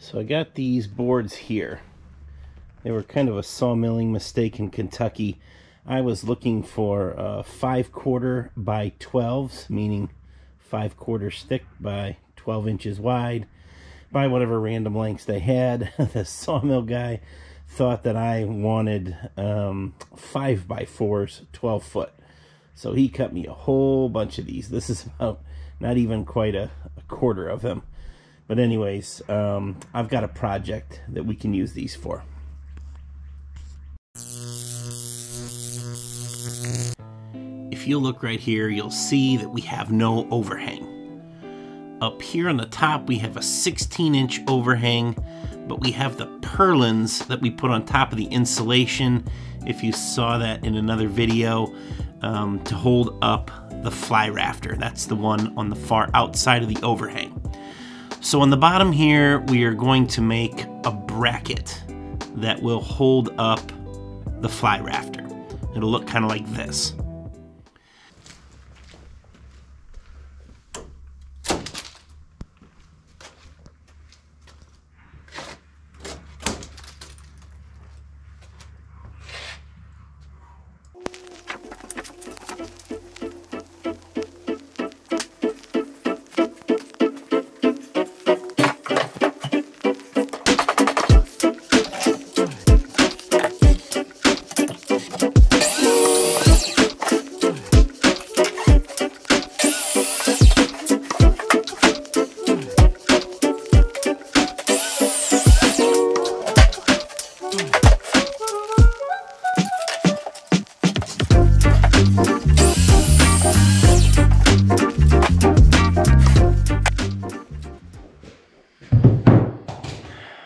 So I got these boards here. They were kind of a sawmilling mistake in Kentucky. I was looking for 5/4 by 12s, meaning 5/4 thick by 12 inches wide, by whatever random lengths they had. The sawmill guy thought that I wanted 5x4s, 12 foot. So he cut me a whole bunch of these. This is about not even quite a quarter of them. But anyways, I've got a project that we can use these for. If you look right here, you'll see that we have no overhang. Up here on the top, we have a 16-inch overhang, but we have the purlins that we put on top of the insulation, if you saw that in another video, to hold up the fly rafter. That's the one on the far outside of the overhang. So on the bottom here, we are going to make a bracket that will hold up the fly rafter. It'll look kind of like this.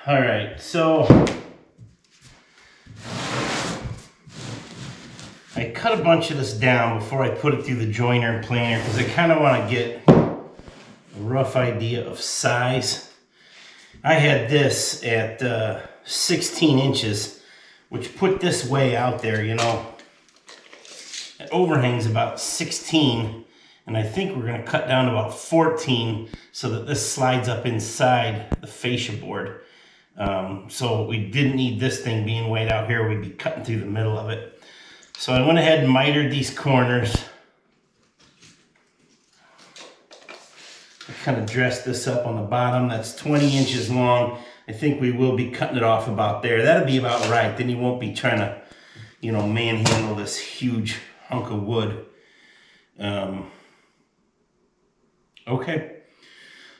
Alright, so I cut a bunch of this down before I put it through the joiner and planer because I kind of want to get a rough idea of size. I had this at 16 inches, which put this way out there, you know. It overhangs about 16, and I think we're going to cut down to about 14 so that this slides up inside the fascia board. So we didn't need this thing being way out here. We'd be cutting through the middle of it. So I went ahead and mitered these corners. I kind of dressed this up on the bottom. That's 20 inches long. I think we will be cutting it off about there. That'll be about right. Then you won't be trying to, you know, manhandle this huge hunk of wood. Okay.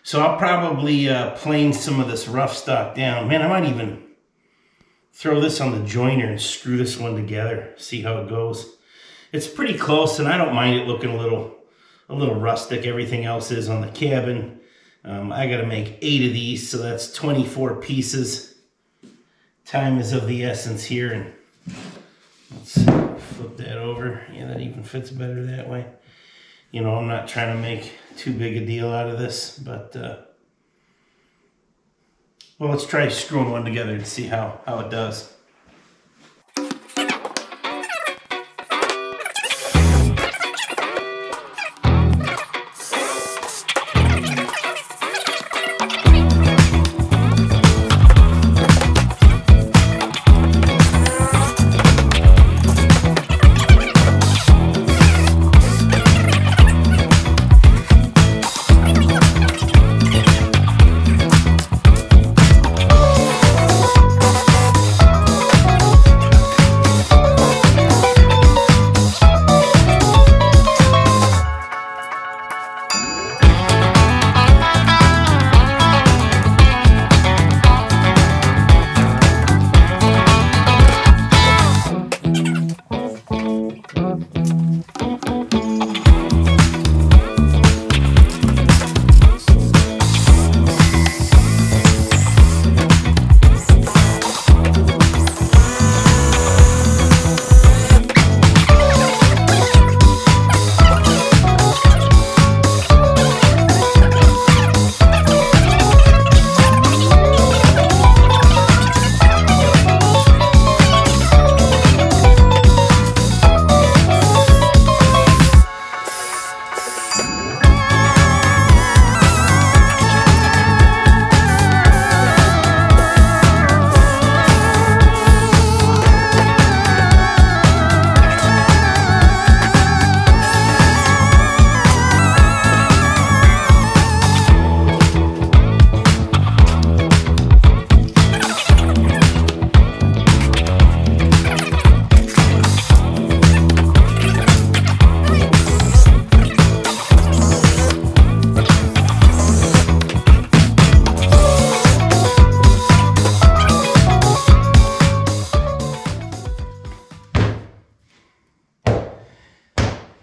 So I'll probably plane some of this rough stock down. Man, I might even throw this on the joiner and screw this one together, see how it goes. It's pretty close, and I don't mind it looking a little rustic. Everything else is on the cabin. I got to make 8 of these, so that's 24 pieces. Time is of the essence here, and let's flip that over. Yeah, that even fits better that way. You know, I'm not trying to make too big a deal out of this, but, well, let's try screwing one together and see how it does.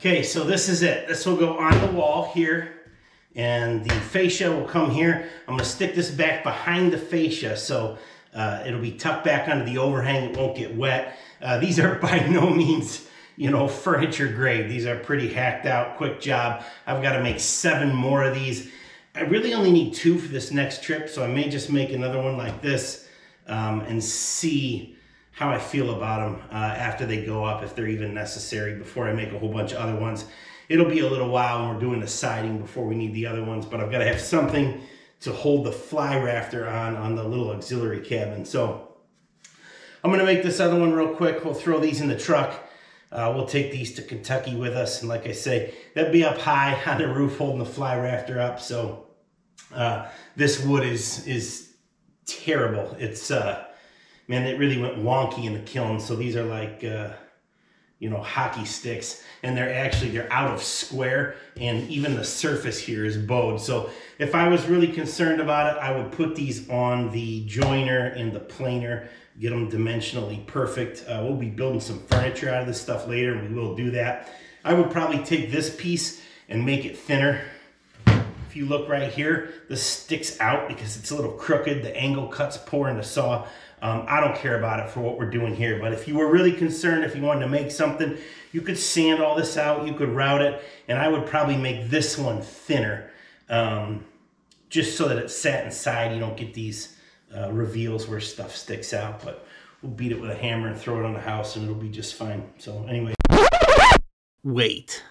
Okay, so this is it. This will go on the wall here, and the fascia will come here. I'm gonna stick this back behind the fascia, so it'll be tucked back under the overhang. It won't get wet. These are by no means, you know, furniture grade. These are pretty hacked out, quick job. I've got to make 7 more of these. I really only need 2 for this next trip, so I may just make another one like this and see how I feel about them after they go up, if they're even necessary, before I make a whole bunch of other ones. It'll be a little while when we're doing the siding before we need the other ones, but I've got to have something to hold the fly rafter on the little auxiliary cabin. So I'm gonna make this other one real quick. We'll throw these in the truck. We'll take these to Kentucky with us, and like I say, that'll be up high on the roof holding the fly rafter up. So this wood is terrible. It's man, it really went wonky in the kiln. So these are like you know, hockey sticks, and they're out of square, and even the surface here is bowed. So if I was really concerned about it, I would put these on the joiner and the planer, get them dimensionally perfect. We'll be building some furniture out of this stuff later, and we will do that. I would probably take this piece and make it thinner. If you look right here, this sticks out because it's a little crooked. The angle cuts poor in the saw. I don't care about it for what we're doing here, but if you were really concerned, if you wanted to make something, you could sand all this out, you could route it, and I would probably make this one thinner, just so that it sat inside. You don't get these reveals where stuff sticks out, but we'll beat it with a hammer and throw it on the house, and it'll be just fine. So anyway. Wait,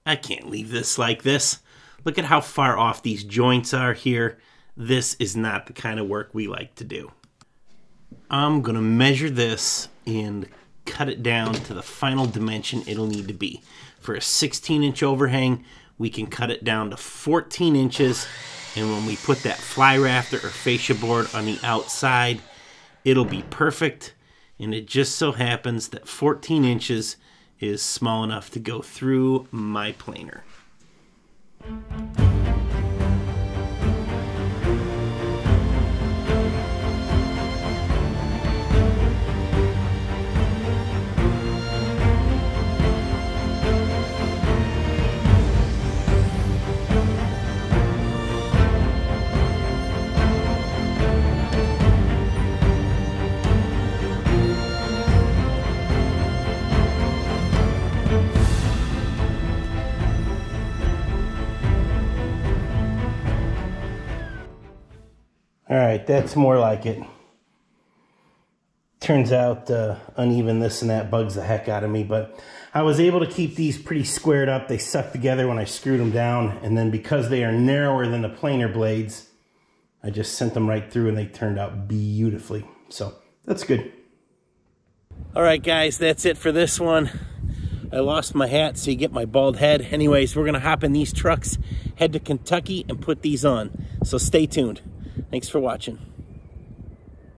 I can't leave this like this. Look at how far off these joints are here. This is not the kind of work we like to do. I'm gonna measure this and cut it down to the final dimension it'll need to be. For a 16-inch overhang, we can cut it down to 14 inches, and when we put that fly rafter or fascia board on the outside, it'll be perfect. And it just so happens that 14 inches is small enough to go through my planer. All right, that's more like it. Turns out uneven this and that bugs the heck out of me, but I was able to keep these pretty squared up. They stuck together when I screwed them down, and then because they are narrower than the planer blades, I just sent them right through and they turned out beautifully. So that's good. All right, guys, that's it for this one. I lost my hat, so you get my bald head. Anyways, we're gonna hop in these trucks, head to Kentucky, and put these on. So stay tuned. Thanks for watching.